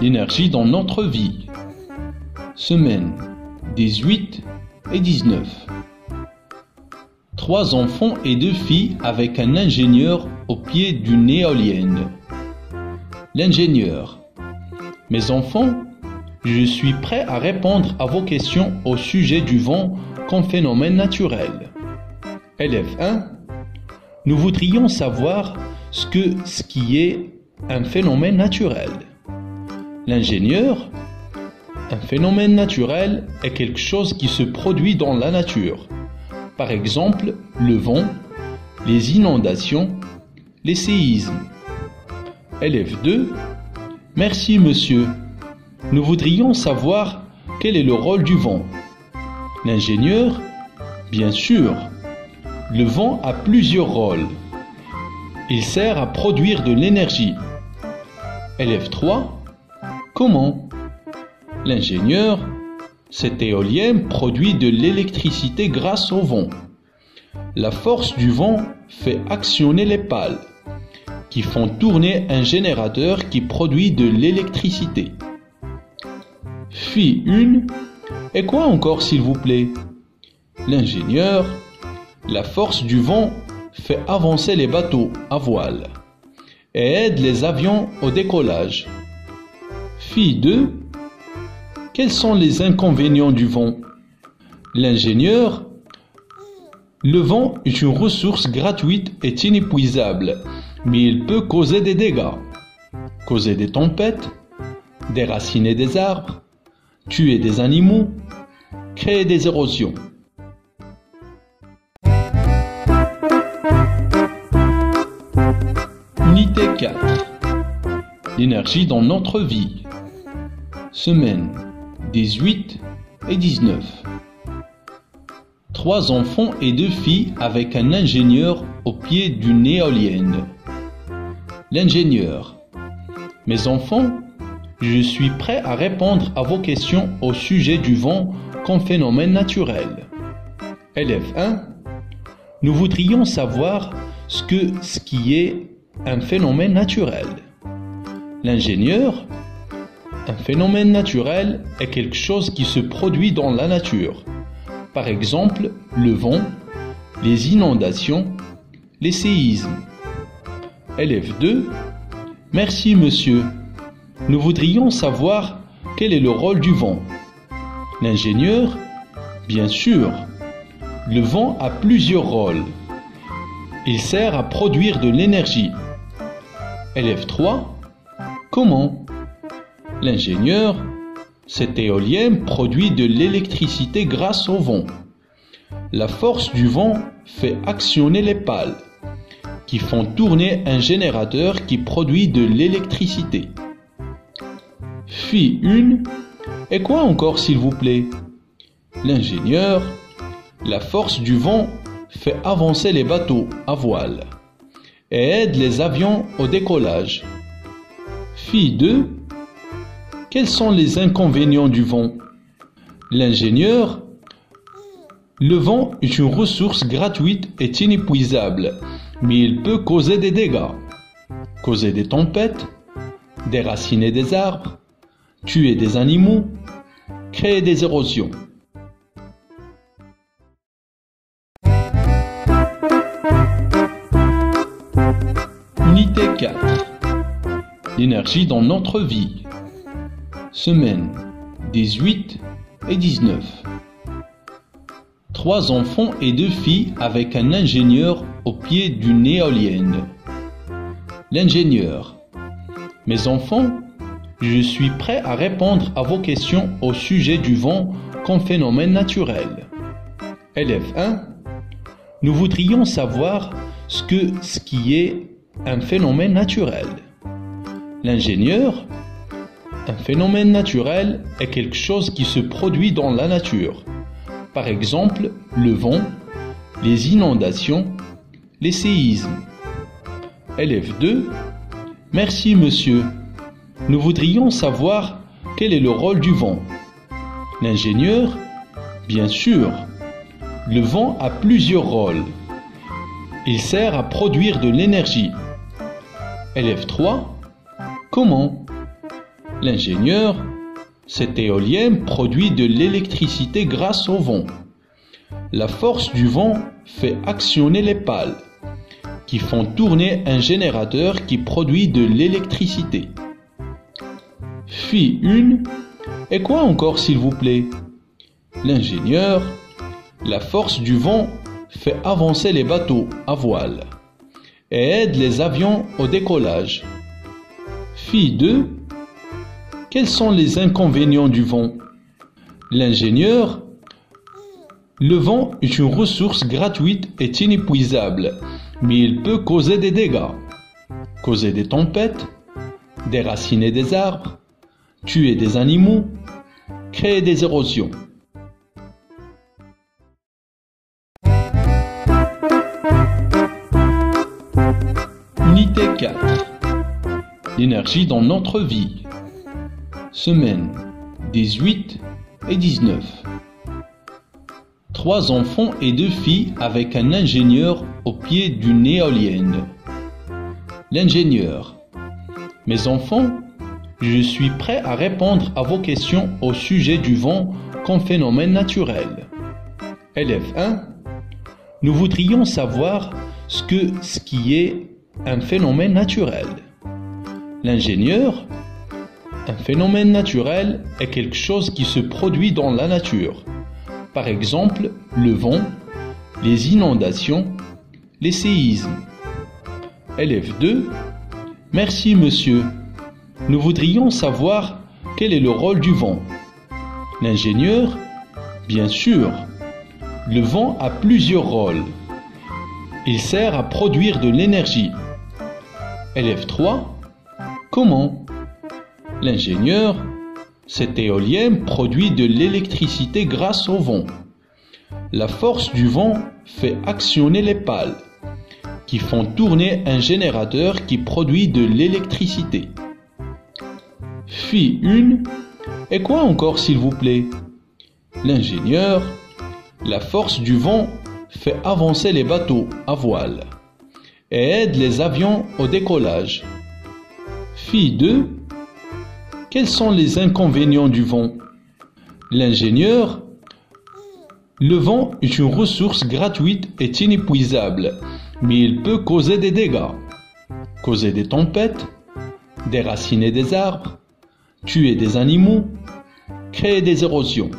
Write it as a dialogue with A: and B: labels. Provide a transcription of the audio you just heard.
A: L'énergie dans notre vie. Semaine 18 et 19. 3 enfants et 2 filles avec un ingénieur au pied d'une éolienne. L'ingénieur: Mes enfants, je suis prêt à répondre à vos questions au sujet du vent comme phénomène naturel. Élève 1: Nous voudrions savoir ce qui est un phénomène naturel. L'ingénieur: Un phénomène naturel est quelque chose qui se produit dans la nature. Par exemple, le vent, les inondations, les séismes. Élève 2: Merci monsieur. Nous voudrions savoir quel est le rôle du vent. L'ingénieur: Bien sûr, le vent a plusieurs rôles. Il sert à produire de l'énergie. Élève 3: Comment? L'ingénieur: Cette éolienne produit de l'électricité grâce au vent. La force du vent fait actionner les pales, qui font tourner un générateur qui produit de l'électricité. Fille 1: Et quoi encore s'il vous plaît? L'ingénieur: La force du vent fait avancer les bateaux à voile et aide les avions au décollage. Fille 2: Quels sont les inconvénients du vent? L'ingénieur: Le vent est une ressource gratuite et inépuisable, mais il peut causer des dégâts, causer des tempêtes, déraciner des arbres, tuer des animaux, créer des érosions. Unité 4. L'énergie dans notre vie. Semaine 18 et 19. 3 enfants et 2 filles avec un ingénieur au pied d'une éolienne. L'ingénieur: Mes enfants, je suis prêt à répondre à vos questions au sujet du vent comme phénomène naturel. Élève 1: Nous voudrions savoir ce qui est un phénomène naturel. L'ingénieur: Un phénomène naturel est quelque chose qui se produit dans la nature. Par exemple, le vent, les inondations, les séismes. Élève 2: Merci monsieur. Nous voudrions savoir quel est le rôle du vent. L'ingénieur: Bien sûr, le vent a plusieurs rôles. Il sert à produire de l'énergie. Élève 3: Comment? L'ingénieur: Cette éolienne produit de l'électricité grâce au vent. La force du vent fait actionner les pales, qui font tourner un générateur qui produit de l'électricité. Fille 1: Et quoi encore s'il vous plaît? L'ingénieur: La force du vent fait avancer les bateaux à voile et aide les avions au décollage. Fille 2: Quels sont les inconvénients du vent? L'ingénieur: Le vent est une ressource gratuite et inépuisable, mais il peut causer des dégâts, causer des tempêtes, déraciner des arbres, tuer des animaux, créer des érosions. Unité 4. L'énergie dans notre vie. Semaine 18 et 19. 3 enfants et 2 filles avec un ingénieur au pied d'une éolienne. L'ingénieur: Mes enfants, je suis prêt à répondre à vos questions au sujet du vent comme phénomène naturel. Élève 1: Nous voudrions savoir ce qui est un phénomène naturel. L'ingénieur: Un phénomène naturel est quelque chose qui se produit dans la nature. Par exemple, le vent, les inondations, les séismes. Élève 2: Merci monsieur. Nous voudrions savoir quel est le rôle du vent. L'ingénieur: Bien sûr, le vent a plusieurs rôles. Il sert à produire de l'énergie. Élève 3: Comment? L'ingénieur, cet éolien produit de l'électricité grâce au vent. La force du vent fait actionner les pales, qui font tourner un générateur qui produit de l'électricité. Fille 1. Et quoi encore, s'il vous plaît? L'ingénieur, la force du vent fait avancer les bateaux à voile et aide les avions au décollage. Fille 2. Quels sont les inconvénients du vent? L'ingénieur, le vent est une ressource gratuite et inépuisable, mais il peut causer des dégâts, causer des tempêtes, déraciner des arbres, tuer des animaux, créer des érosions. Unité 4. L'énergie dans notre vie. Semaine 18 et 19. 3 enfants et 2 filles avec un ingénieur au pied d'une éolienne. L'ingénieur. Mes enfants, je suis prêt à répondre à vos questions au sujet du vent comme phénomène naturel. Élève 1. Nous voudrions savoir ce qui est un phénomène naturel. L'ingénieur. Un phénomène naturel est quelque chose qui se produit dans la nature. Par exemple, le vent, les inondations, les séismes. Élève 2. Merci monsieur. Nous voudrions savoir quel est le rôle du vent. L'ingénieur. Bien sûr. Le vent a plusieurs rôles. Il sert à produire de l'énergie. Élève 3. Comment? L'ingénieur, cet éolien produit de l'électricité grâce au vent. La force du vent fait actionner les pales, qui font tourner un générateur qui produit de l'électricité. Fille 1. Et quoi encore, s'il vous plaît? L'ingénieur, la force du vent fait avancer les bateaux à voile et aide les avions au décollage. Fille 2. Quels sont les inconvénients du vent? L'ingénieur, le vent est une ressource gratuite et inépuisable, mais il peut causer des dégâts, causer des tempêtes, déraciner des arbres, tuer des animaux, créer des érosions.